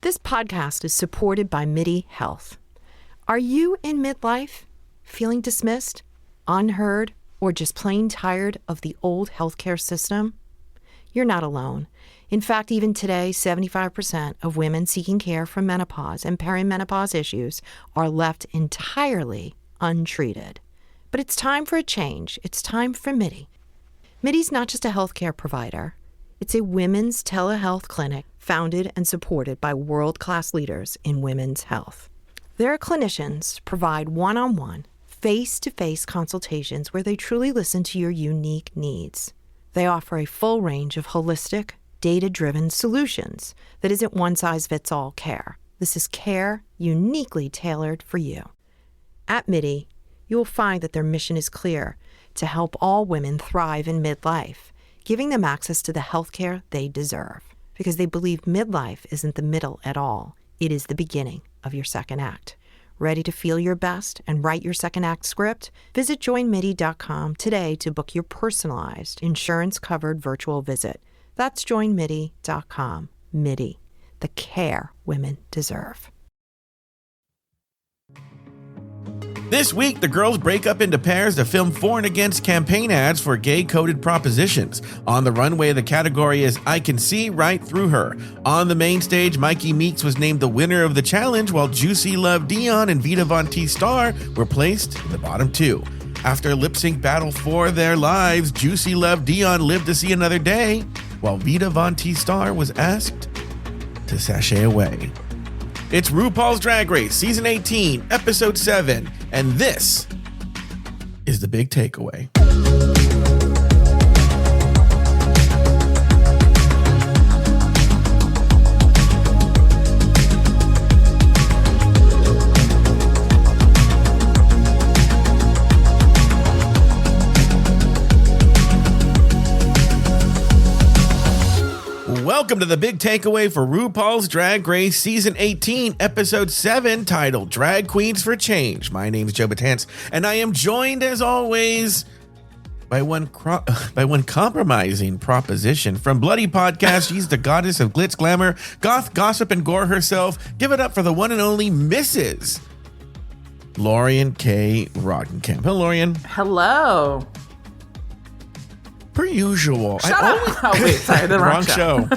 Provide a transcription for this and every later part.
This podcast is supported by MIDI Health. Are you in midlife, feeling dismissed, unheard, or just plain tired of the old healthcare system? You're not alone. In fact, even today, 75% of women seeking care for menopause and perimenopause issues are left entirely untreated. But it's time for a change. It's time for MIDI. MIDI's not just a healthcare provider. It's a women's telehealth clinic founded and supported by world-class leaders in women's health. Their clinicians provide one-on-one, face-to-face consultations where they truly listen to your unique needs. They offer a full range of holistic, data-driven solutions that isn't one-size-fits-all care. This is care uniquely tailored for you. At MIDI, you will find that their mission is clear: to help all women thrive in midlife, giving them access to the healthcare they deserve. Because they believe midlife isn't the middle at all. It is the beginning of your second act. Ready to feel your best and write your second act script? Visit joinmidi.com today to book your personalized, insurance-covered virtual visit. That's joinmidi.com. MIDI, the care women deserve. This week, the girls break up into pairs to film for and against campaign ads for gay-coded propositions. On the runway, the category is I Can See Right Through Her. On the main stage, Mikey Meeks was named the winner of the challenge, while Juicy Love Dion and Vita Von Teese Star were placed in the bottom two. After a lip-sync battle for their lives, Juicy Love Dion lived to see another day, while Vita Von Teese Star was asked to sashay away. It's RuPaul's Drag Race, Season 18, Episode 7, and this is the big takeaway. Welcome to the big takeaway for RuPaul's Drag Race Season 18, Episode 7, titled Drag Queens for Change. My name is Joe Batance, and I am joined, as always, by one compromising proposition. From Bloody Podcast, she's the goddess of glitz, glamour, goth, gossip, and gore herself. Give it up for the one and only Mrs. Lauri K. Roggenkamp. Hello, Lauri. Hello. Per usual. Shut up. Oh, wait, sorry, the wrong show.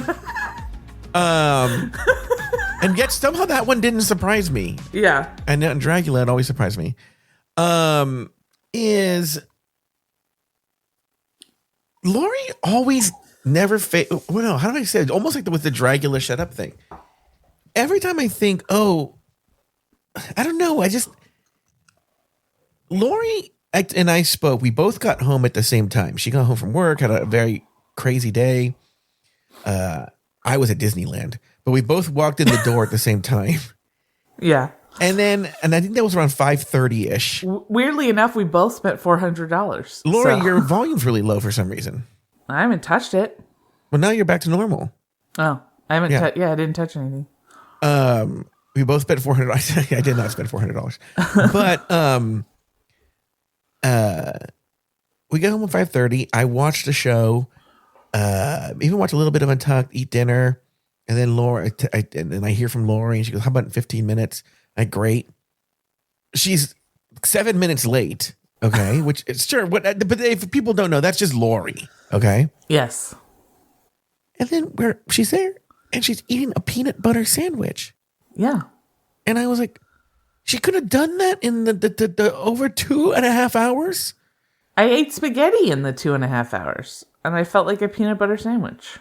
And yet somehow that one didn't surprise me. Yeah. And Dragula, it always surprised me. Is Lauri always never well, no, how do I say it? Almost like with the Dragula shut up thing. Every time I think, oh, I don't know. Lauri and I spoke. We both got home at the same time. She got home from work, had a very crazy day. I was at Disneyland, but we both walked in the door at the same time. Yeah. And I think that was around 5:30-ish. Weirdly enough, we both spent $400. Lauri, your volume's really low for some reason. I haven't touched it. Well, now you're back to normal. Oh, I haven't. Yeah, I didn't touch anything. We both spent $400. I did not spend $400, but we got home at 5:30. I watched the show, even watched a little bit of Untucked, eat dinner, and then I hear from Lauri, and she goes, "How about in 15 minutes?" Great. She's 7 minutes late. Okay, which is sure. But if people don't know, that's just Lauri. Okay. Yes. And then she's there, and she's eating a peanut butter sandwich. Yeah. And I was like, she could have done that in the over 2.5 hours. I ate spaghetti in the 2.5 hours, and I felt like a peanut butter sandwich.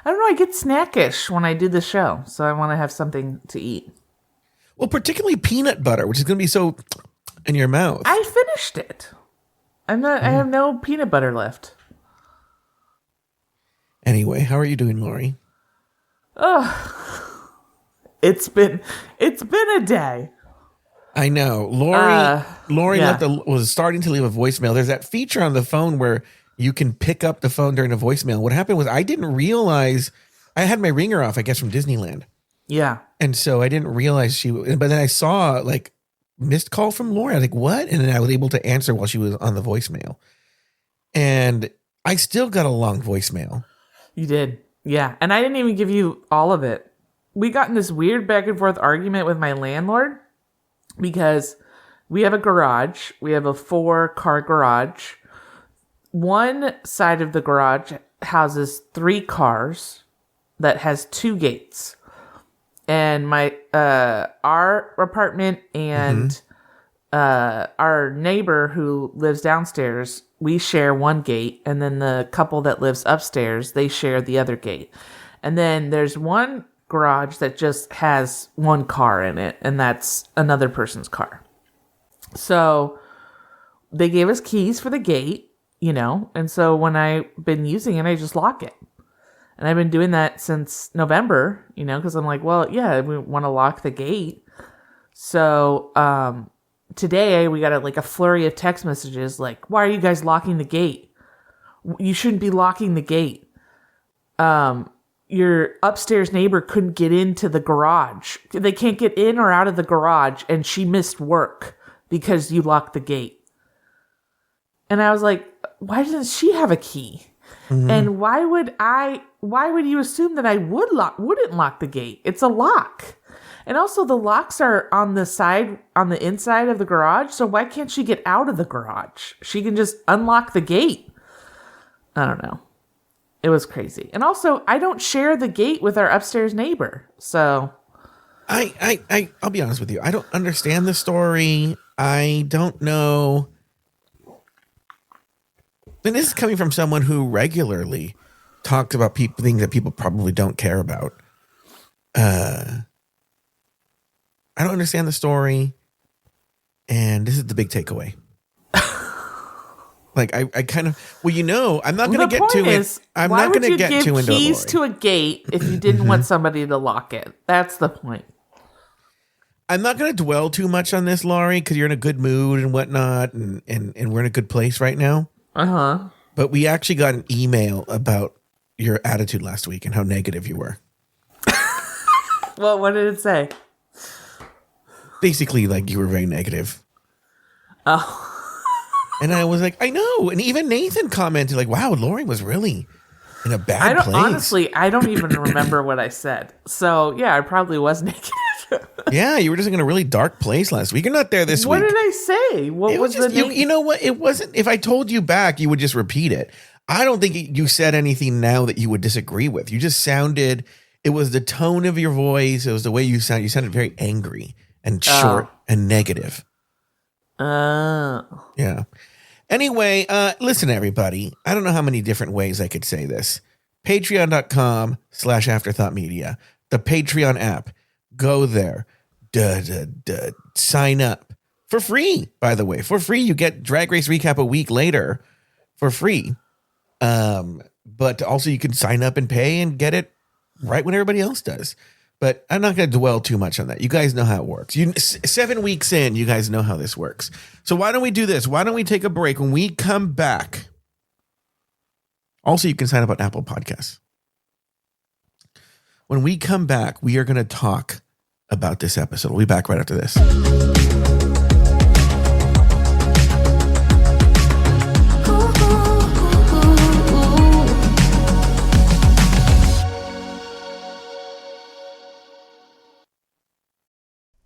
I don't know. I get snackish when I do the show, so I want to have something to eat. Well, particularly peanut butter, which is going to be so in your mouth. I finished it. I have no peanut butter left. Anyway, how are you doing, Lauri? Oh, it's been a day. I know. Lauri was starting to leave a voicemail. There's that feature on the phone where you can pick up the phone during a voicemail. What happened was I didn't realize I had my ringer off, I guess, from Disneyland. Yeah. And so I didn't realize but then I saw like missed call from Lauri. I was like, what? And then I was able to answer while she was on the voicemail. And I still got a long voicemail. You did. Yeah. And I didn't even give you all of it. we got in this weird back and forth argument with my landlord because we have a garage. We have a 4-car garage. One side of the garage houses 3 cars that has 2 gates. And my our apartment and our neighbor who lives downstairs, we share one gate, and then the couple that lives upstairs, they share the other gate. And then there's one garage that just has 1 car in it, and that's another person's car. So they gave us keys for the gate, and so when I've been using it, I just lock it. And I've been doing that since November, because I'm like, well, yeah, we want to lock the gate. So today we got a flurry of text messages like, why are you guys locking the gate? You shouldn't be locking the gate. Your upstairs neighbor couldn't get into the garage. They can't get in or out of the garage, and she missed work because you locked the gate. And I was like, why doesn't she have a key? Mm-hmm. And why would you assume that I wouldn't lock the gate? It's a lock. And also the locks are on the inside of the garage. So why can't she get out of the garage? She can just unlock the gate. I don't know. It was crazy. And also I don't share the gate with our upstairs neighbor. So I'll be honest with you. I don't understand the story. I don't know. And this is coming from someone who regularly talks about things that people probably don't care about. I don't understand the story. And this is the big takeaway. I kind of, I'm not going to get to it. I'm not going to get too into it. Why would you give keys to a gate if you didn't want somebody to lock it? That's the point. I'm not going to dwell too much on this, Lauri, because you're in a good mood and whatnot. And we're in a good place right now. Uh-huh. But we actually got an email about your attitude last week and how negative you were. Well, what did it say? Basically, you were very negative. Oh. And I was like, I know. And even Nathan commented wow, Lauri was really in a bad place. Honestly, I don't even remember what I said. So, yeah, I probably was negative. Yeah, you were just in a really dark place last week. You're not there this week. What did I say? What was just, the you know what? It wasn't. If I told you back, you would just repeat it. I don't think you said anything now that you would disagree with. You just sounded, it was the tone of your voice. It was the way you sound. You sounded very angry and short and negative. Yeah. Anyway, listen, everybody. I don't know how many different ways I could say this. Patreon.com/afterthoughtmedia. The Patreon app. Go there. Sign up. For free, by the way. For free. You get Drag Race Recap a week later for free. But also you can sign up and pay and get it right when everybody else does. But I'm not going to dwell too much on that. You guys know how it works. 7 weeks in, you guys know how this works. So why don't we do this? Why don't we take a break? When we come back, also you can sign up on Apple Podcasts. When we come back, we are going to talk about this episode. We'll be back right after this.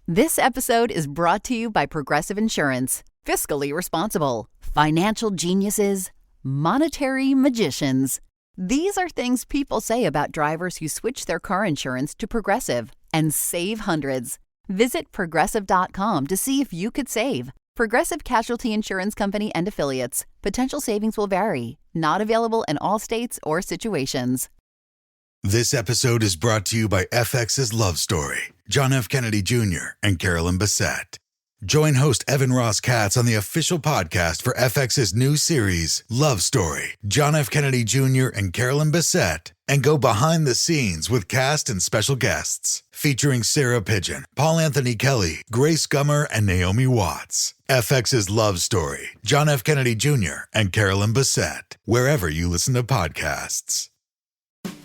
This episode is brought to you by Progressive Insurance. Fiscally responsible, financial geniuses, monetary magicians. These are things people say about drivers who switch their car insurance to Progressive and save hundreds. Visit Progressive.com to see if you could save. Progressive Casualty Insurance Company and Affiliates. Potential savings will vary. Not available in all states or situations. This episode is brought to you by FX's Love Story, John F. Kennedy Jr. and Carolyn Bessette. Join host Evan Ross Katz on the official podcast for FX's new series, Love Story, John F. Kennedy Jr. and Carolyn Bessette, and go behind the scenes with cast and special guests, featuring Sarah Pigeon, Paul Anthony Kelly, Grace Gummer, and Naomi Watts. FX's Love Story, John F. Kennedy Jr. and Carolyn Bessette, wherever you listen to podcasts.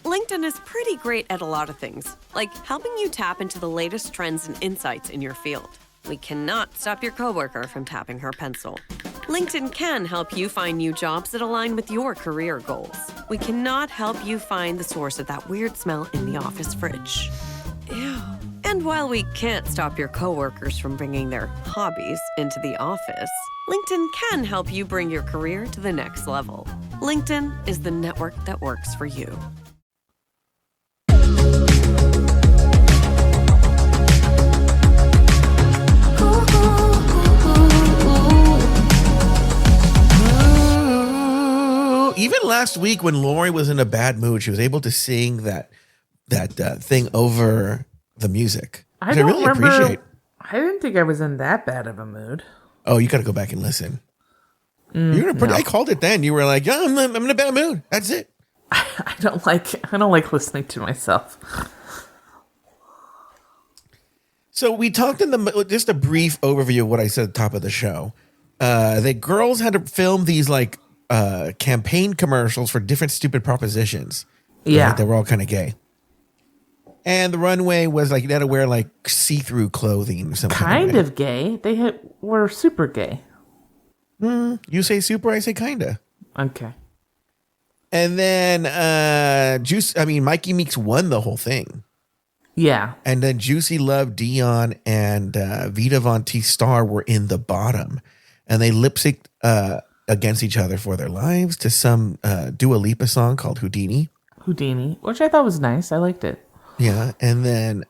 LinkedIn is pretty great at a lot of things, like helping you tap into the latest trends and insights in your field. We cannot stop your coworker from tapping her pencil. LinkedIn can help you find new jobs that align with your career goals. We cannot help you find the source of that weird smell in the office fridge. Ew, And while we can't stop your coworkers from bringing their hobbies into the office, LinkedIn can help you bring your career to the next level. LinkedIn is the network that works for you. Even last week when Lauri was in a bad mood, she was able to sing that thing over the music. I really appreciate. I didn't think I was in that bad of a mood. Oh, you got to go back and listen. I called it then. You were like, "Yeah, I'm in a bad mood." That's it. I don't like listening to myself. So we talked just a brief overview of what I said at the top of the show. The girls had to film these campaign commercials for different stupid propositions. Yeah. Right? They were all kind of gay. And the runway was like, you had to wear like see-through clothing or something. Kind of gay. They were super gay. You say super, I say kinda. Okay. And then Mikey Meeks won the whole thing. Yeah. And then Juicy, Love Dion, and Vita Von Teese Star were in the bottom. And they lip-synced against each other for their lives to some Dua Lipa song called Houdini. Houdini, which I thought was nice. I liked it. Yeah, and then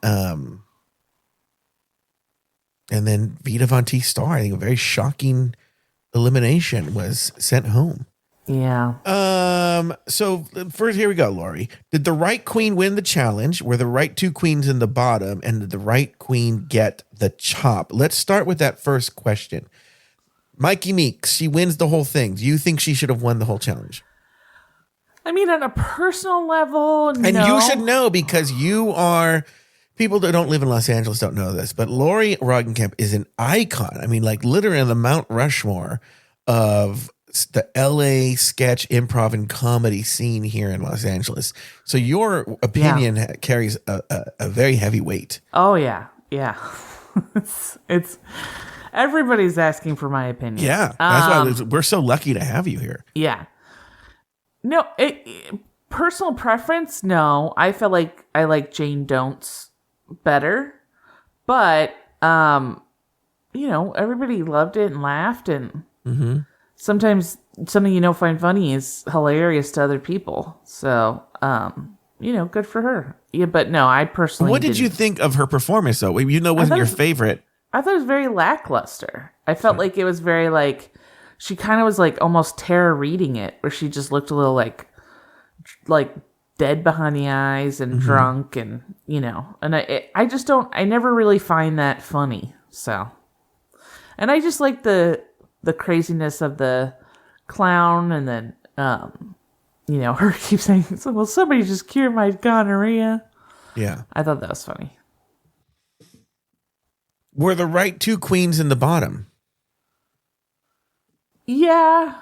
Vita Von Teese Star, I think a very shocking elimination, was sent home. Yeah. So first, here we go, Lauri. Did the right queen win the challenge? Were the right two queens in the bottom? And did the right queen get the chop? Let's start with that first question. Mikey Meeks, she wins the whole thing. Do you think she should have won the whole challenge? I mean, on a personal level, no. And you should know, because you are, people that don't live in Los Angeles don't know this, but Lauri Roggenkamp is an icon. I mean, like literally on the Mount Rushmore of the LA sketch, improv, and comedy scene here in Los Angeles. So your opinion carries a very heavy weight. Oh, yeah. Yeah. it's everybody's asking for my opinion. Yeah. That's why we're so lucky to have you here. Yeah. No, personal preference, no. I feel like I like Jane Don'ts better. But, everybody loved it and laughed. And sometimes something you don't find funny is hilarious to other people. So, good for her. Yeah, but no, I personally What did you think of her performance, though? Wasn't your favorite. I thought it was very lackluster. I felt like it was very she kind of was almost Tara reading it, where she just looked a little like dead behind the eyes and drunk, and and I never really find that funny. So, and I just like the craziness of the clown, and then her keeps saying, "Well, somebody just cured my gonorrhea." Yeah, I thought that was funny. Were the right two queens in the bottom? Yeah.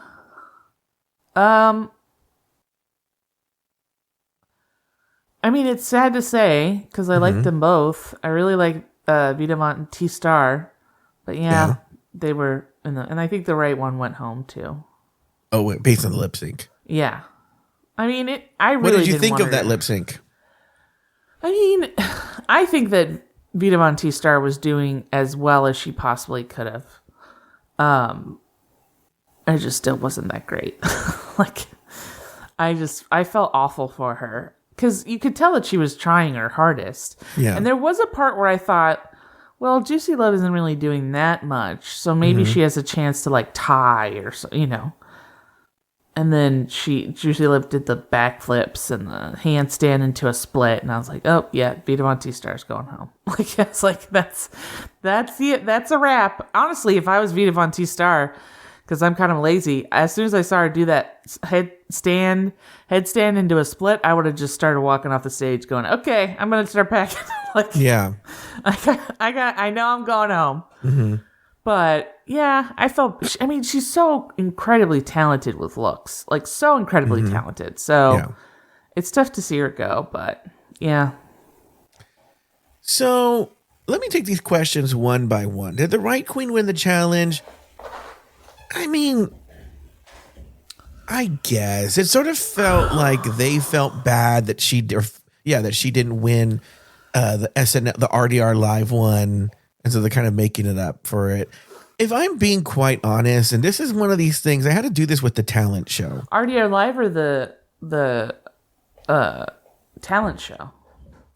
I mean, it's sad to say, because I like them both. I really like Vita Von Teese Star, but they were and I think the right one went home too. Oh, wait, based on the lip sync. Yeah. I mean, I really What did you didn't think want of that lip sync? I mean, I think that Vita Von Teese Star was doing as well as she possibly could have. I just still wasn't that great. I felt awful for her, because you could tell that she was trying her hardest. Yeah. And there was a part where I thought, well, Juicy Love isn't really doing that much, so maybe she has a chance to tie or so, And then Juicy Love did the backflips and the handstand into a split, and I was like, oh yeah, Vita Von Teese Star's going home. It's that's it. That's a wrap. Honestly, if I was Vita Von Teese Star, because I'm kind of lazy, as soon as I saw her do that headstand into a split, I would have just started walking off the stage going, okay, I'm going to start packing. Yeah. I know I'm going home. But yeah, she's so incredibly talented with looks, so incredibly talented. So it's tough to see her go, but yeah. So let me take these questions one by one. Did the right queen win the challenge? I mean, I guess it sort of felt like they felt bad that she didn't win the RDR live one. And so they're kind of making it up for it. If I'm being quite honest, and this is one of these things, I had to do this with the talent show. RDR Live or the talent show?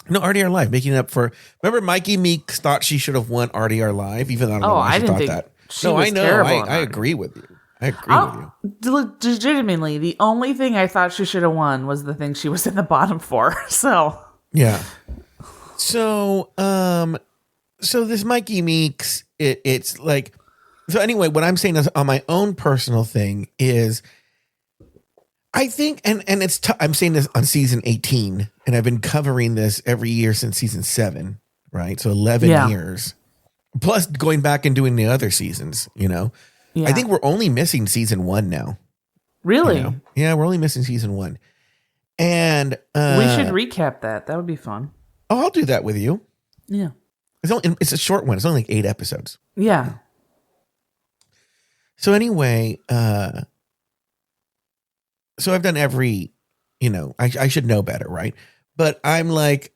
No, RDR Live, making it up for. Remember, Mikey Meeks thought she should have won RDR Live, even though I don't know why she thought that. No, I know. I agree with you. I agree with you. Legitimately, the only thing I thought she should have won was the thing she was in the bottom for. So yeah. So this Mikey Meeks, it's like. So anyway, what I'm saying is on my own personal thing is, I think, and it's I'm saying this on season 18, and I've been covering this every year since season 7, right? So 11 years, plus going back and doing the other seasons, you know? Yeah. I think we're only missing season 1 now. Really? You know? Yeah, we're only missing season 1. And we should recap that. That would be fun. Oh, I'll do that with you. Yeah. It's a short one. It's only like 8 episodes. Yeah. So anyway, so I've done every, you know, I should know better, right? But I'm like,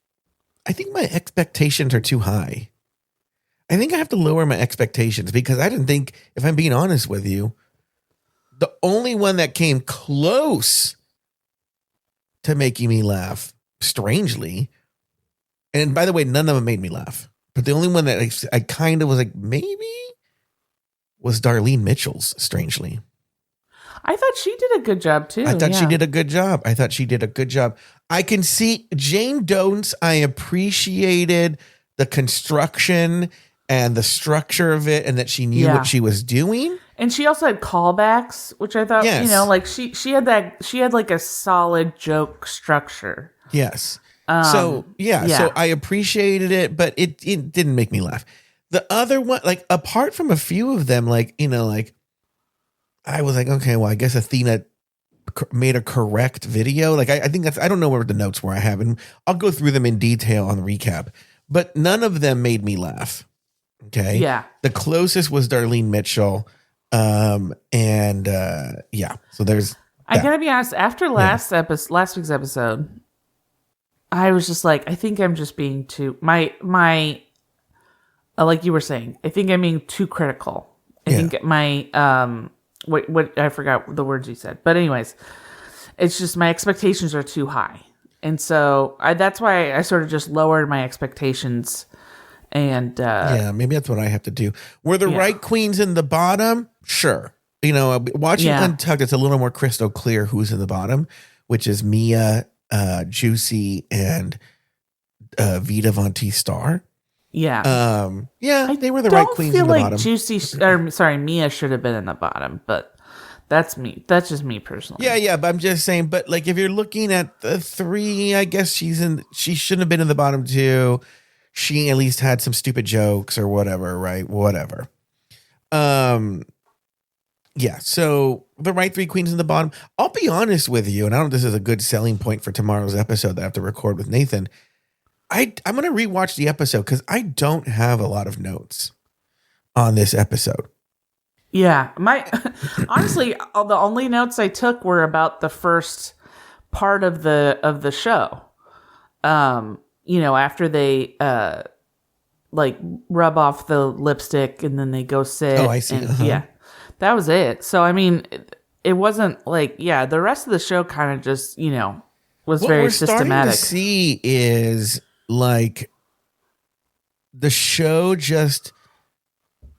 I think my expectations are too high. I think I have to lower my expectations because I didn't think, if I'm being honest with you, the only one that came close to making me laugh, strangely, and by the way, none of them made me laugh, but the only one that I kind of was like, maybe, was Darlene Mitchell's, strangely. I thought she did a good job too. I thought she did a good job. I can see Jane Dones. I appreciated the construction and the structure of it, and that she knew what she was doing. And she also had callbacks, which I thought, you know, like she had like a solid joke structure. Yes. So I appreciated it, but it didn't make me laugh. The other one, like, apart from a few of them, like, you know, like, I was like, okay, well, I guess Athena made a correct video. Like, I think I don't know where the notes were I have, and I'll go through them in detail on the recap, but none of them made me laugh. Okay. Yeah. The closest was Darlene Mitchell. So there's, I gotta be honest, after last week's episode, I was just like, I think I'm just being too, my, like you were saying, I think I'm being too critical. I think my what I forgot the words you said, but anyways, it's just my expectations are too high, and so that's why I sort of just lowered my expectations. And maybe that's what I have to do. Were the right queens in the bottom? Sure, you know, watching Untucked, it's a little more crystal clear who's in the bottom, which is Mia, Juicy, and Vita Von Teese Star. Yeah. They were the right queens in the bottom. I feel like Mia should have been in the bottom, but that's me. That's just me personally. Yeah, but I'm just saying, but like if you're looking at the 3, I guess she shouldn't have been in the bottom 2. She at least had some stupid jokes or whatever, right? Whatever. So the right 3 queens in the bottom. I'll be honest with you, and I don't know if this is a good selling point for tomorrow's episode that I have to record with Nathan. I'm going to rewatch the episode because I don't have a lot of notes on this episode. Yeah. Honestly, the only notes I took were about the first part of the show. You know, after they like rub off the lipstick and then they go sit. Oh, I see. And, yeah. That was it. So, I mean, it wasn't like, the rest of the show kind of just, you know, was very systematic. What we're starting to see is like the show just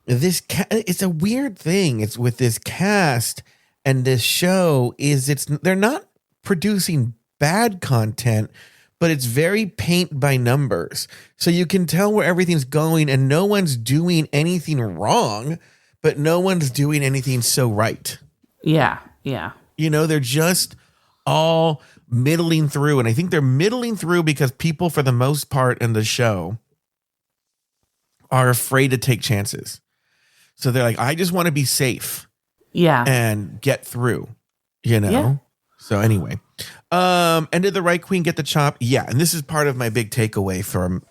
it's a weird thing. It's with this cast and this show they're not producing bad content, but it's very paint by numbers. So you can tell where everything's going and no one's doing anything wrong, but no one's doing anything so right. Yeah. Yeah. You know, they're just all middling through. And I think they're middling through because people, for the most part in the show, are afraid to take chances. So they're like, I just want to be safe. Yeah. And get through, you know? Yeah. So anyway, and did the right queen get the chop? Yeah. And this is part of my big takeaway from,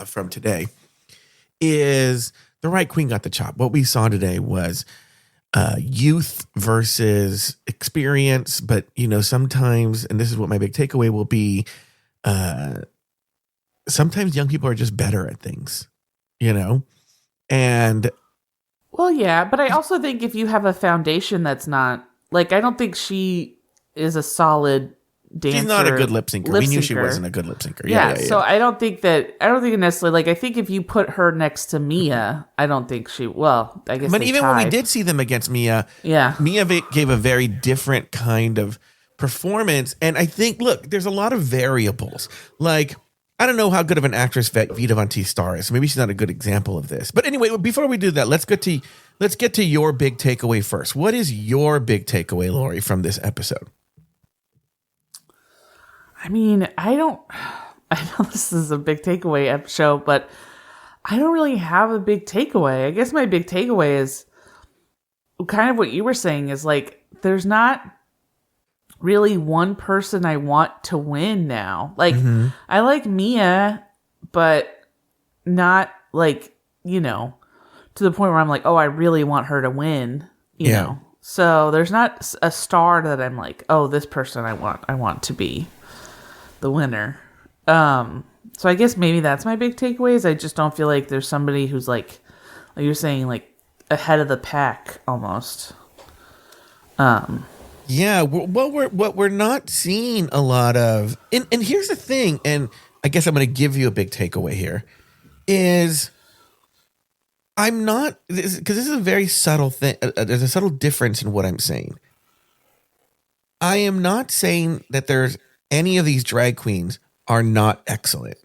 from today is the right queen got the chop. What we saw today was youth versus experience. But, you know, sometimes, and this is what my big takeaway will be, sometimes young people are just better at things, you know? And well, yeah, but I also think if you have a foundation that's not like, I don't think she is a solid dancer. She's not a good lip syncer. We knew she wasn't a good lip syncer. Yeah. So I don't think necessarily, like, I think if you put her next to Mia, I don't think I guess. But even when we did see them against Mia, Mia gave a very different kind of performance. And I think, look, there's a lot of variables. Like, I don't know how good of an actress Vita Von Teese Star is. Maybe she's not a good example of this. But anyway, before we do that, let's get to your big takeaway first. What is your big takeaway, Lauri, from this episode? I mean, I know this is a big takeaway show, but I don't really have a big takeaway. I guess my big takeaway is kind of what you were saying, is like, there's not really one person I want to win now. Like, I like Mia, but not like, you know, to the point where I'm like, oh, I really want her to win, you know? So there's not a star that I'm like, oh, this person I want to be the winner. So I guess maybe that's my big takeaway, is I just don't feel like there's somebody who's like you're saying, like ahead of the pack almost. Yeah, what we're not seeing a lot of, and here's the thing, and I guess I'm going to give you a big takeaway here, is I'm not, because this is a very subtle thing. There's a subtle difference in what I'm saying. I am not saying that there's any of these drag queens are not excellent.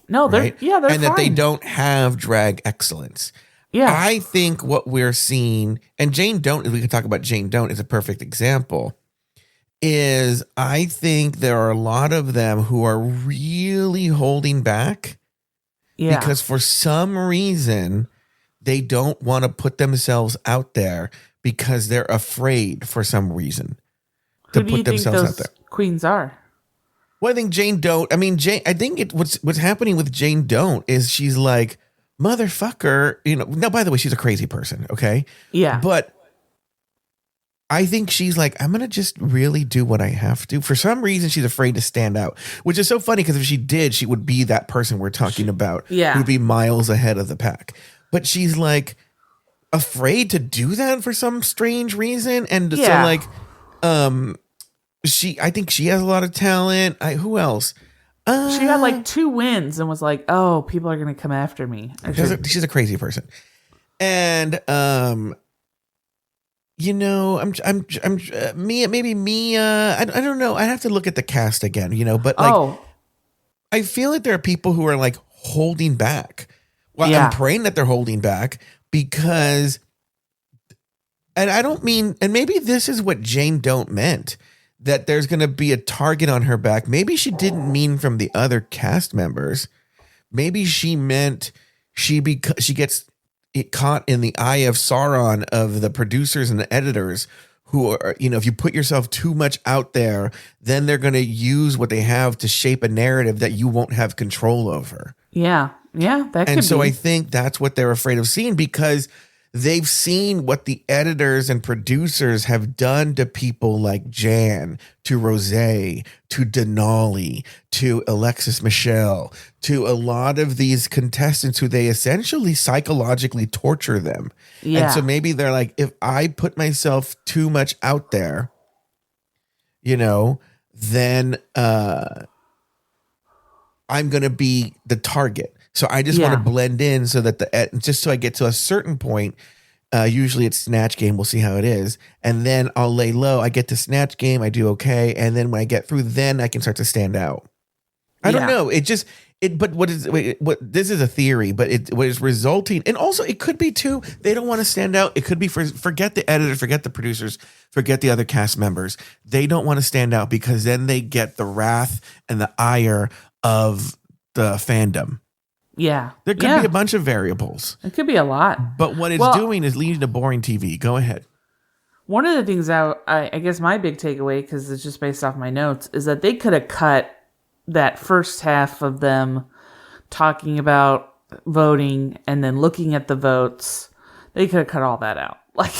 No, they're right? they're and fine. that they don't have drag excellence. Yeah, I think what we're seeing, and Jane Don't, we could talk about Jane Don't is a perfect example, is I think there are a lot of them who are really holding back because for some reason they don't want to put themselves out there because they're afraid for some reason to put themselves out there. Queens are. Well, I think Jane Don't. I mean, I think what's happening with Jane Don't is she's like, motherfucker, you know. Now, by the way, she's a crazy person, okay? Yeah. But I think she's like, I'm gonna just really do what I have to. For some reason, she's afraid to stand out, which is so funny because if she did, she would be that person we're talking about. Yeah. Who would be miles ahead of the pack. But she's like afraid to do that for some strange reason, and so like, I think she has a lot of talent. Who else? She had like 2 wins and was like, "Oh, people are gonna come after me." She's a crazy person, and you know, I'm Mia. Maybe Mia. I don't know. I have to look at the cast again. You know, but like, I feel like there are people who are like holding back. Well, I'm praying that they're holding back because, and I don't mean, and maybe this is what Jane Don't meant, that there's going to be a target on her back. Maybe she didn't mean from the other cast members. Maybe she meant she gets caught in the eye of Sauron of the producers and the editors who are, you know, if you put yourself too much out there, then they're going to use what they have to shape a narrative that you won't have control over. Yeah. Yeah, that could be. And so I think that's what they're afraid of seeing, because they've seen what the editors and producers have done to people like Jan, to Rosé, to Denali, to Alexis Michelle, to a lot of these contestants who they essentially psychologically torture them. Yeah. And so maybe they're like, if I put myself too much out there, you know, then I'm going to be the target. So I just want to blend in so that just so I get to a certain point. Usually it's Snatch Game. We'll see how it is. And then I'll lay low. I get to Snatch Game. I do okay. And then when I get through, then I can start to stand out. I don't know. But this is a theory, but what is resulting, and also it could be too, they don't want to stand out. It could be forget the editor, forget the producers, forget the other cast members. They don't want to stand out because then they get the wrath and the ire of the fandom. Yeah. There could be a bunch of variables. It could be a lot. But what it's doing is leading to boring TV. Go ahead. One of the things I guess my big takeaway, because it's just based off my notes, is that they could have cut that first half of them talking about voting and then looking at the votes. They could have cut all that out. Like,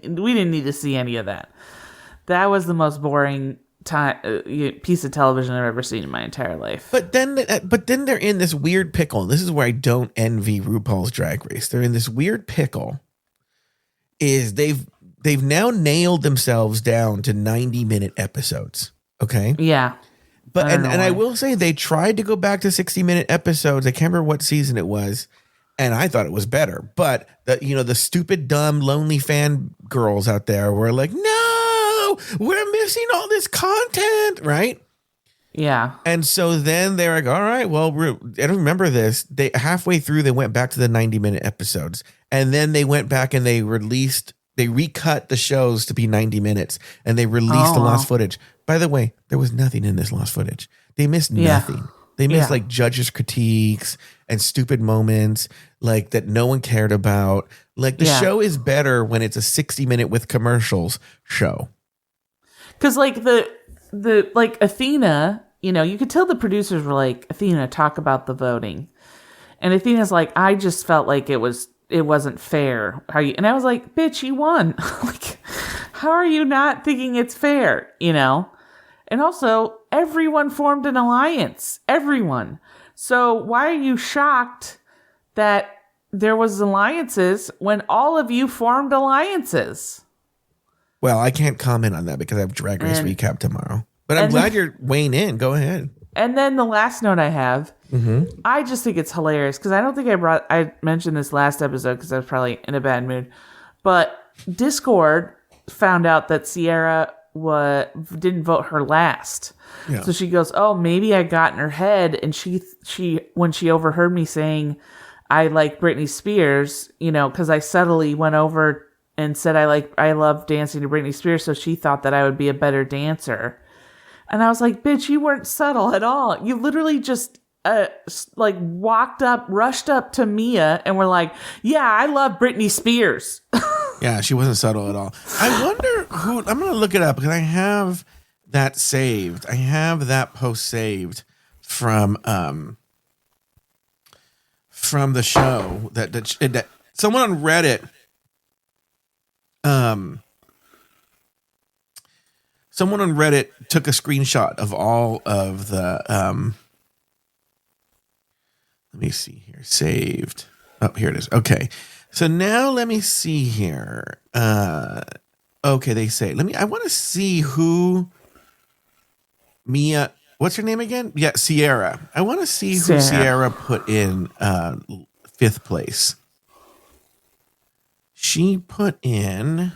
we didn't need to see any of that. That was the most boring piece of television I've ever seen in my entire life. But then they're in this weird pickle. This is where I don't envy RuPaul's Drag Race. They're in this weird pickle. Is they've now nailed themselves down to 90-minute episodes. Okay. Yeah. But and I will say they tried to go back to 60-minute episodes. I can't remember what season it was, and I thought it was better. But the stupid, dumb, lonely fan girls out there were like, no, we're missing all this content, right? Yeah. And so then they're like, all right, well, I don't remember this. They halfway through, they went back to the 90-minute episodes. And then they went back and they recut the shows to be 90 minutes. And they released the lost footage. By the way, there was nothing in this lost footage. They missed nothing. They missed like judges' critiques and stupid moments like that no one cared about. Like the show is better when it's a 60-minute with commercials show. Because like the like Athena, you could tell the producers were like, Athena, talk about the voting. And Athena's like, I just felt like it wasn't fair. And I was like, bitch, you won. Like, how are you not thinking it's fair? And also, everyone formed an alliance. Everyone. So why are you shocked that there was alliances when all of you formed alliances? Well, I can't comment on that because I have Drag Race recap tomorrow. But I'm glad you're weighing in. Go ahead. And then the last note I have, I just think it's hilarious because I don't think I mentioned this last episode because I was probably in a bad mood. But Discord found out that Sierra didn't vote her last. Yeah. So she goes, oh, maybe I got in her head. And she when she overheard me saying I like Britney Spears, because I subtly went over and said I love dancing to Britney Spears, so she thought that I would be a better dancer. And I was like, bitch, you weren't subtle at all. You literally just rushed up to Mia and were like, yeah, I love Britney Spears. Yeah, she wasn't subtle at all. I wonder who, I'm going to look it up because I have that saved. I have that post saved from the show that someone on Reddit someone on Reddit took a screenshot of all of the let me see here. Saved. Oh, here it is. Okay. So now let me see here. Okay, they say, I want to see who Mia, what's her name again? Yeah, Sierra. I want to see who Sierra put in 5th place. She put in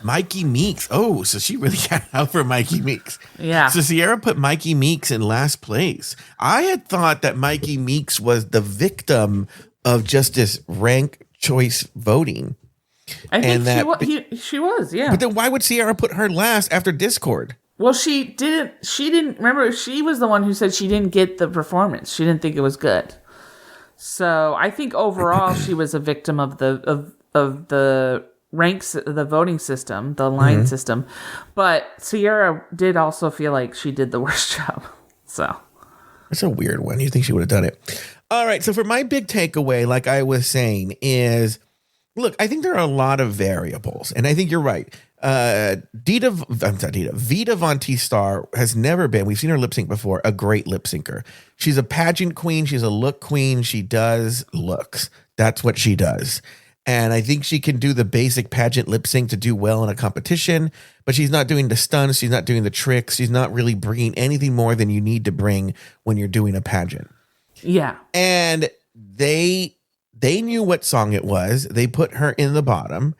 Mikey Meeks. Oh, so she really got out for Mikey Meeks. Yeah. So Sierra put Mikey Meeks in last place. I had thought that Mikey Meeks was the victim of just this rank choice voting. I think she was, yeah. But then why would Sierra put her last after Discord? Well, she didn't remember. She was the one who said she didn't get the performance. She didn't think it was good. So I think overall she was a victim of the ranks, the voting system, the line system. But Sierra did also feel like she did the worst job. So it's a weird one. You think she would have done it? All right. So for my big takeaway, like I was saying, is look, I think there are a lot of variables, and I think you're right. Vita Von Teese Star has never been, we've seen her lip sync before, a great lip syncer. She's a pageant queen. She's a look queen. She does looks. That's what she does. And I think she can do the basic pageant lip sync to do well in a competition, but she's not doing the stunts. She's not doing the tricks. She's not really bringing anything more than you need to bring when you're doing a pageant. Yeah. And they knew what song it was. They put her in the bottom.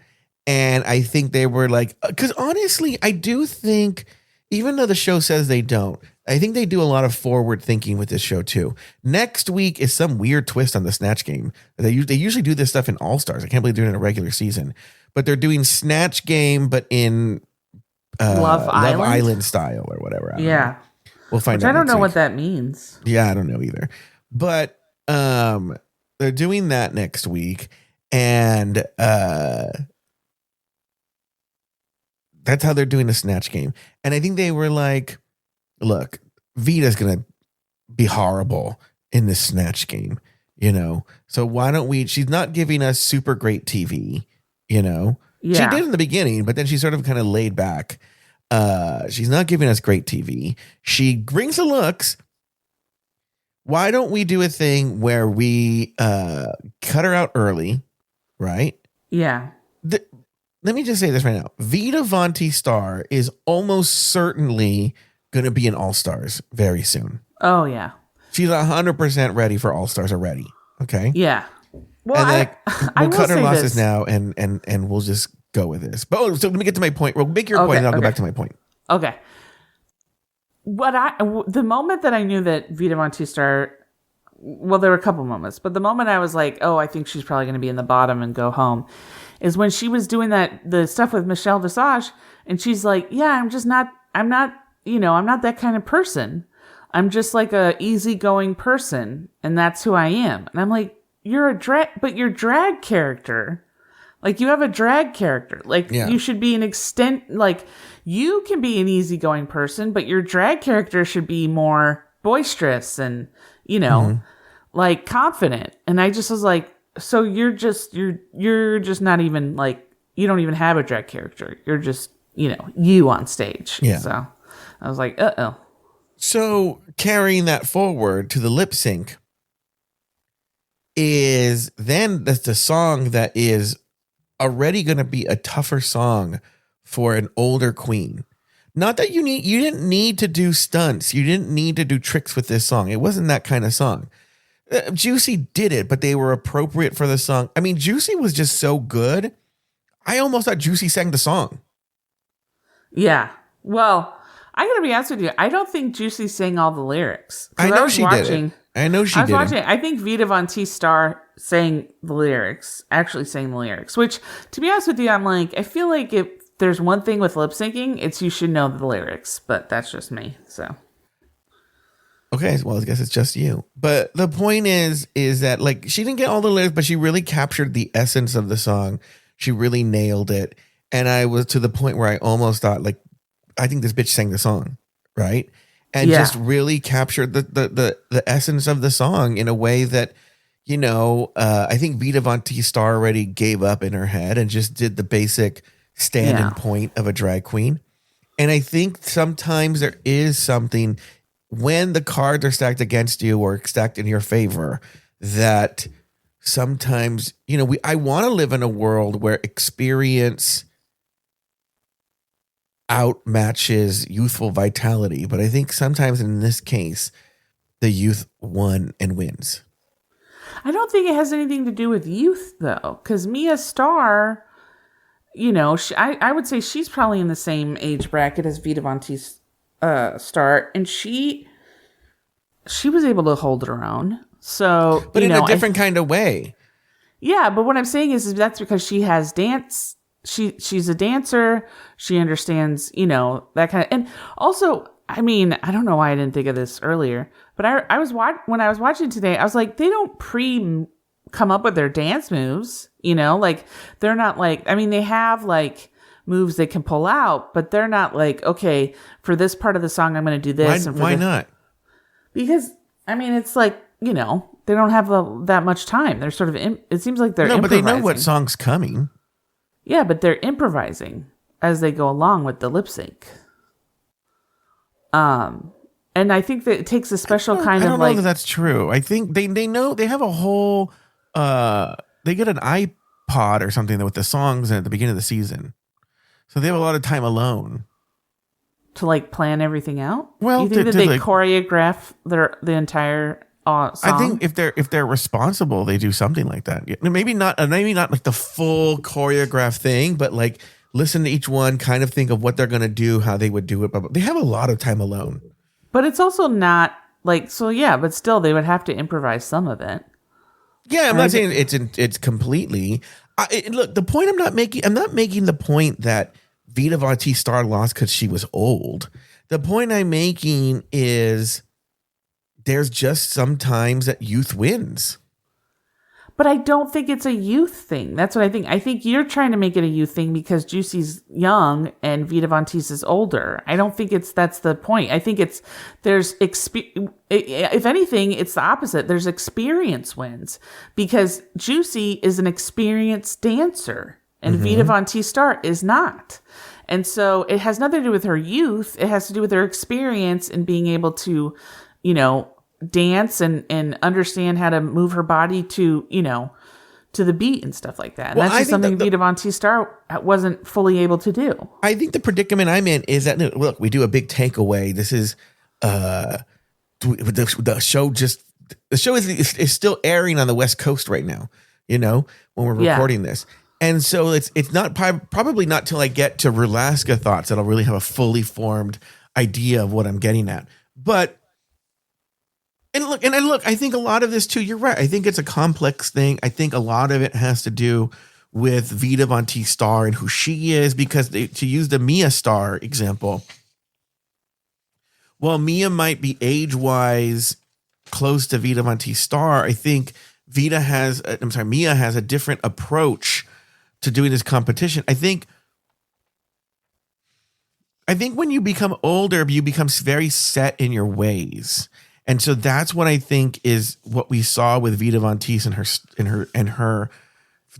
And I think they were like, because honestly, I do think, even though the show says they don't, I think they do a lot of forward thinking with this show too. Next week is some weird twist on the Snatch Game. They usually do this stuff in All Stars. I can't believe they're doing it in a regular season, but they're doing Snatch Game, but in Love Island style or whatever. Yeah. We'll find out. I don't know what that means. Yeah, I don't know either. But they're doing that next week, and that's how they're doing the Snatch Game. And I think they were like, look, Vita's going to be horrible in this Snatch Game, So why don't she's not giving us super great TV, Yeah. She did in the beginning, but then she sort of kind of laid back. She's not giving us great TV. She brings the looks. Why don't we do a thing where we cut her out early, right? Yeah. Let me just say this right now. Vita Von Teese Star is almost certainly going to be in All-Stars very soon. Oh, yeah. She's 100% ready for All-Stars already. Okay? Yeah. Well, and we'll cut her losses this. now and we'll just go with this. But so let me get to my point. We'll make your point and I'll go back to my point. Okay. The moment that I knew that Vita Von Teese Star, well, there were a couple moments, but the moment I was like, oh, I think she's probably going to be in the bottom and go home, is when she was doing the stuff with Michelle Visage, and she's like, yeah, I'm not that kind of person. I'm just like a easygoing person, and that's who I am. And I'm like, you're your drag character. Like, you have a drag character. Like, you should be you can be an easygoing person, but your drag character should be more boisterous and, like, confident. And I just was like, so you're just not even, like, you don't even have a drag character. You're just, you on stage. Yeah. So I was like, uh-oh. So carrying that forward to the lip sync is then that's the song that is already going to be a tougher song for an older queen. Not that you didn't need to do stunts. You didn't need to do tricks with this song. It wasn't that kind of song. Juicy did it, but they were appropriate for the song. I mean, Juicy was just so good. I almost thought Juicy sang the song. Yeah. Well, I gotta be honest with you. I don't think Juicy sang all the lyrics. I know she did. I know she did. I was watching. I think Vita Von Teese Star sang the lyrics. Which, to be honest with you, I'm like, I feel like if there's one thing with lip syncing, it's you should know the lyrics. But that's just me. So. Okay, well, I guess it's just you. But the point is that, like, she didn't get all the lyrics, but she really captured the essence of the song. She really nailed it. And I was to the point where I almost thought, like, I think this bitch sang the song, right? And just really captured the essence of the song in a way that, I think Vita Von Teese Star already gave up in her head and just did the basic stand-in point of a drag queen. And I think sometimes there is something when the cards are stacked against you or stacked in your favor that sometimes, I want to live in a world where experience outmatches youthful vitality. But I think sometimes in this case, the youth won and wins. I don't think it has anything to do with youth, though, because Mia Starr, I would say she's probably in the same age bracket as Vita Von Teese Star, and she was able to hold her own. So, but in a different kind of way. Yeah, but what I'm saying is that's because she has dance. She's a dancer. She understands, that kind of, and also, I mean, I don't know why I didn't think of this earlier, but when I was watching today, I was like, they don't come up with their dance moves, like they're not like, I mean, they have like moves they can pull out, but they're not like, okay, for this part of the song, I'm going to do this. Why not? Because, I mean, it's like, they don't have that much time. They're sort of, it seems like they're improvising. But they know what song's coming. Yeah, but they're improvising as they go along with the lip sync. And I think that it takes a special kind of like... I don't know that that's true. I think they know, they have a whole... they get an iPod or something with the songs at the beginning of the season. So they have a lot of time alone. To like plan everything out? Well, you think that they choreograph the entire song? I think if they're responsible, they do something like that. Maybe not like the full choreograph thing, but like listen to each one, kind of think of what they're going to do, how they would do it. But they have a lot of time alone. But it's also not like, so yeah, but still they would have to improvise some of it. Yeah, I'm not saying it's completely. Look, the point I'm not making the point that Vita Von Teese Star lost because she was old. The point I'm making is there's just sometimes that youth wins. But I don't think it's a youth thing. That's what I think. I think you're trying to make it a youth thing because Juicy's young and Vita Von Teese is older. I don't think that's the point. I think if anything, it's the opposite. There's experience wins because Juicy is an experienced dancer and Vita Von Teese Star is not. And so it has nothing to do with her youth. It has to do with her experience and being able to, you know, dance and understand how to move her body to, you know, to the beat and stuff like that. And that's just something Vita Von Teese Star wasn't fully able to do. I think the predicament I'm in is that, look, we do a big takeaway. This is the show is still airing on the West Coast right now, you know, when we're recording this. And so it's not probably not till I get to Rulaska Thoughts that I'll really have a fully formed idea of what I'm getting at. But And look, I think a lot of this too, you're right. I think it's a complex thing. I think a lot of it has to do with Vita Von Teese Star and who she is, because to use the Mia Star example, while Mia might be age-wise close to Vita Von Teese Star, I think Mia has a different approach to doing this competition. I think when you become older, you become very set in your ways. And so that's what I think is what we saw with Vita Von Teese and her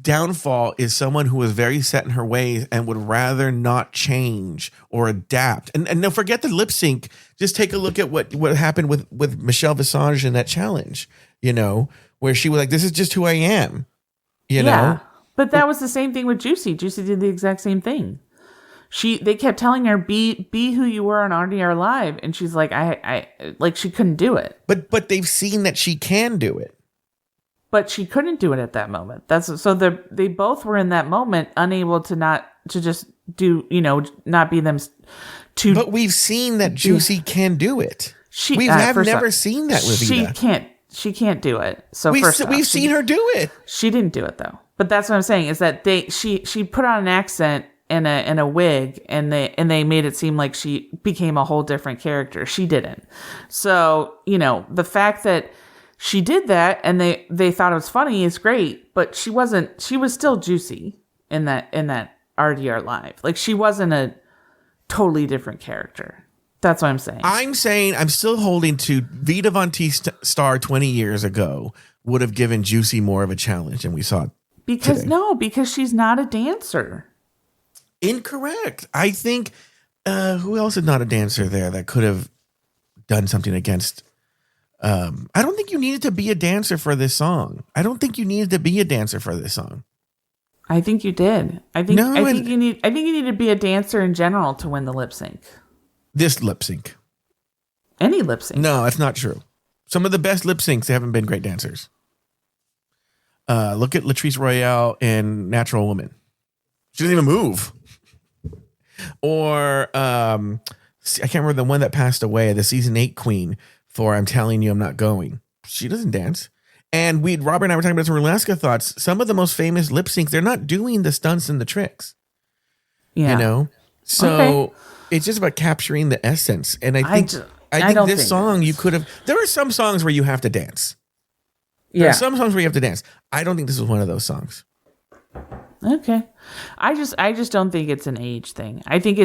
downfall is someone who was very set in her ways and would rather not change or adapt. And no, forget the lip sync. Just take a look at what happened with Michelle Visage in that challenge, you know, where she was like, this is just who I am, you know? But that was the same thing with Juicy. Juicy did the exact same thing. They kept telling her, be who you were on RDR Live. And she's like, I she couldn't do it. But they've seen that she can do it. But she couldn't do it at that moment. They both were in that moment unable to just do, you know, not be them to. But we've seen that Juicy can do it. We have never seen that with Vita. She can't do it. So we've seen her do it. She didn't do it though. But that's what I'm saying is that she put on an accent and a wig and they made it seem like she became a whole different character. She didn't. So, you know, the fact that she did that and they thought it was funny is great, but she was still Juicy in that RDR Live. Like she wasn't a totally different character. That's what I'm saying. I'm still holding to Vita Von Teese Star 20 years ago would have given Juicy more of a challenge than we saw because she's not a dancer. Incorrect. I think who else is not a dancer there that could have done something against? I don't think you needed to be a dancer for this song. I think you needed to be a dancer for this song. I think you did. I think you need to be a dancer in general to win the lip sync. This lip sync. Any lip sync. No, that's not true. Some of the best lip syncs haven't been great dancers. Look at Latrice Royale in Natural Woman. She doesn't even move. Or I can't remember the one that passed away, the season 8 queen for I'm Telling You I'm Not Going. She doesn't dance. And Robert and I were talking about some Rulaska Thoughts. Some of the most famous lip syncs, they're not doing the stunts and the tricks. Yeah. You know? So it's just about capturing the essence. And I think this song you could have. There are some songs where you have to dance. There are some songs where you have to dance. I don't think this was one of those songs. Okay. I just don't think it's an age thing. I think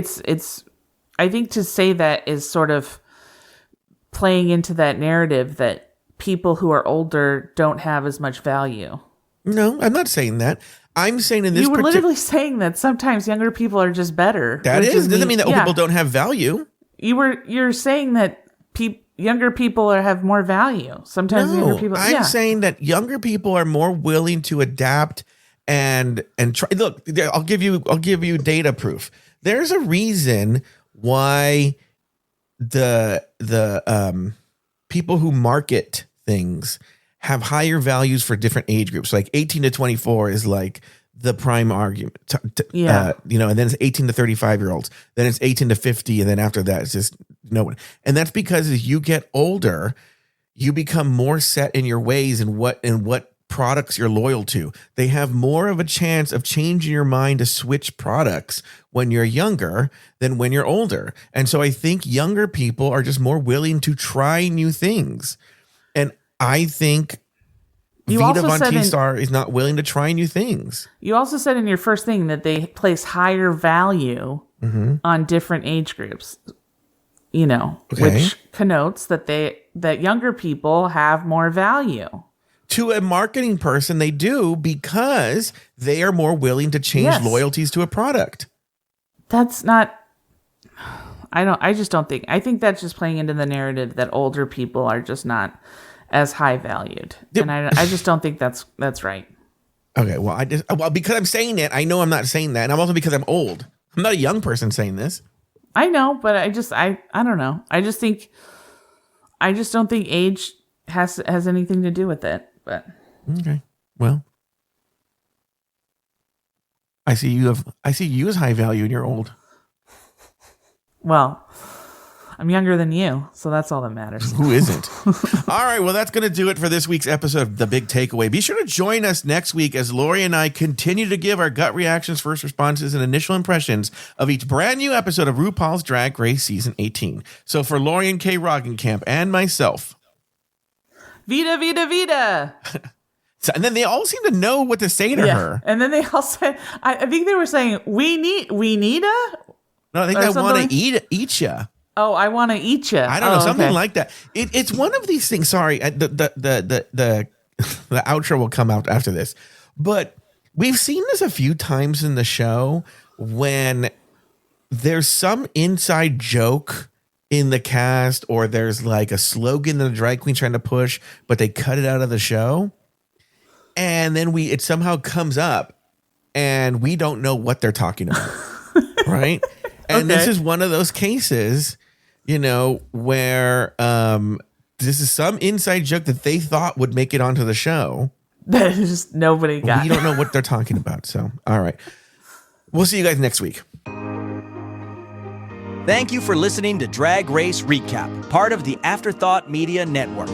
I think to say that is sort of playing into that narrative that people who are older don't have as much value. No, I'm not saying that. I'm saying in this you were literally saying that sometimes younger people are just better. That doesn't mean that old people don't have value. You're saying that younger people have more value. Sometimes younger people. I'm saying that younger people are more willing to adapt and try. Look, I'll give you data proof. There's a reason why the people who market things have higher values for different age groups. Like 18 to 24 is like the prime argument. And then it's 18 to 35-year-olds. Then it's 18 to 50. And then after that, it's just no one. And that's because as you get older, you become more set in your ways and what products you're loyal to. They have more of a chance of changing your mind to switch products when you're younger than when you're older. And so I think younger people are just more willing to try new things. And I think Vita Von Teese Star is not willing to try new things. You also said in your first thing that they place higher value on different age groups, which connotes that younger people have more value. To a marketing person, they do because they are more willing to change loyalties to a product. That's not... I think that's just playing into the narrative that older people are just not as high valued. Yep. And I just don't think that's right. Okay, well, because I'm saying it, I know I'm not saying that. And I'm also because I'm old. I'm not a young person saying this. I know, but I don't know. I just don't think age has anything to do with it. But okay, well, I see you as high value and you're old. Well, I'm younger than you, so that's all that matters. Who isn't? All right, well, that's going to do it for this week's episode of The Big Takeaway. Be sure to join us next week as Lauri and I continue to give our gut reactions, first responses, and initial impressions of each brand new episode of RuPaul's Drag Race Season 18. So for Lauri and Kay Roggenkamp and myself... Vita, Vita, Vita! So, and then they all seem to know what to say to her. And then they all say, I think they were saying, we need a... No, I think I want to eat ya. Oh, I want to eat ya. I don't know, something like that. It's one of these things. Sorry, the outro will come out after this, but we've seen this a few times in the show when there's some inside joke in the cast, or there's like a slogan that a drag queen trying to push, but they cut it out of the show, and then it somehow comes up, and we don't know what they're talking about, right? And This is one of those cases, where this is some inside joke that they thought would make it onto the show. That just nobody got. We don't know what they're talking about. So, all right. We'll see you guys next week. Thank you for listening to Drag Race Recap, part of the Afterthought Media Network.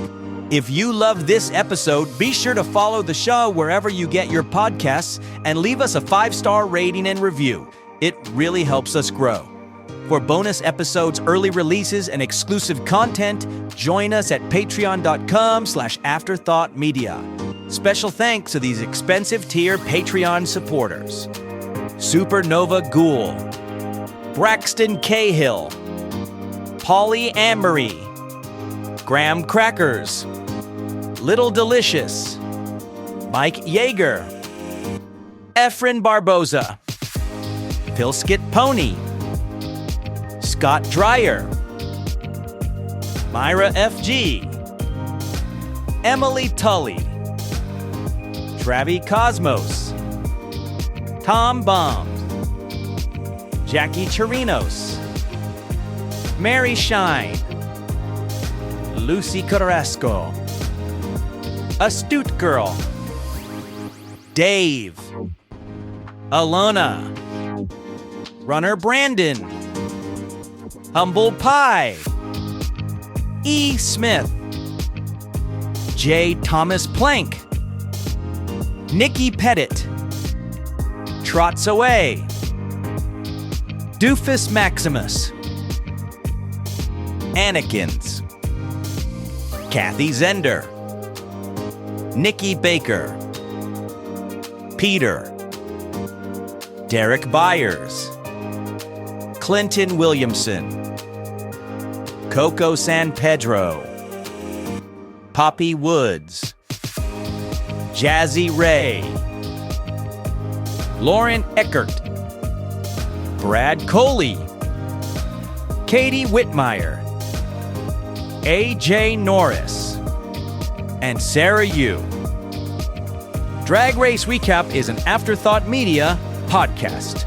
If you love this episode, be sure to follow the show wherever you get your podcasts and leave us a 5-star rating and review. It really helps us grow. For bonus episodes, early releases, and exclusive content, join us at patreon.com/afterthoughtmedia. Special thanks to these expensive tier Patreon supporters: Supernova Ghoul, Braxton Cahill, Polly Amory, Graham Crackers, Little Delicious, Mike Yeager, Efren Barboza, Pilskit Pony, Scott Dreyer, Myra FG, Emily Tully, Travi Cosmos, Tom Bombs, Jackie Chirinos, Mary Shine, Lucy Carrasco, Astute Girl, Dave, Alona, Runner Brandon, Humble Pie, E. Smith, J. Thomas Plank, Nikki Pettit, Trots Away, Doofus Maximus, Anakins, Kathy Zender, Nikki Baker, Peter, Derek Byers, Clinton Williamson, Coco San Pedro, Poppy Woods, Jazzy Ray, Lauren Eckert, Brad Coley, Katie Whitmire, AJ Norris, and Sarah Yu. Drag Race Recap is an Afterthought Media podcast.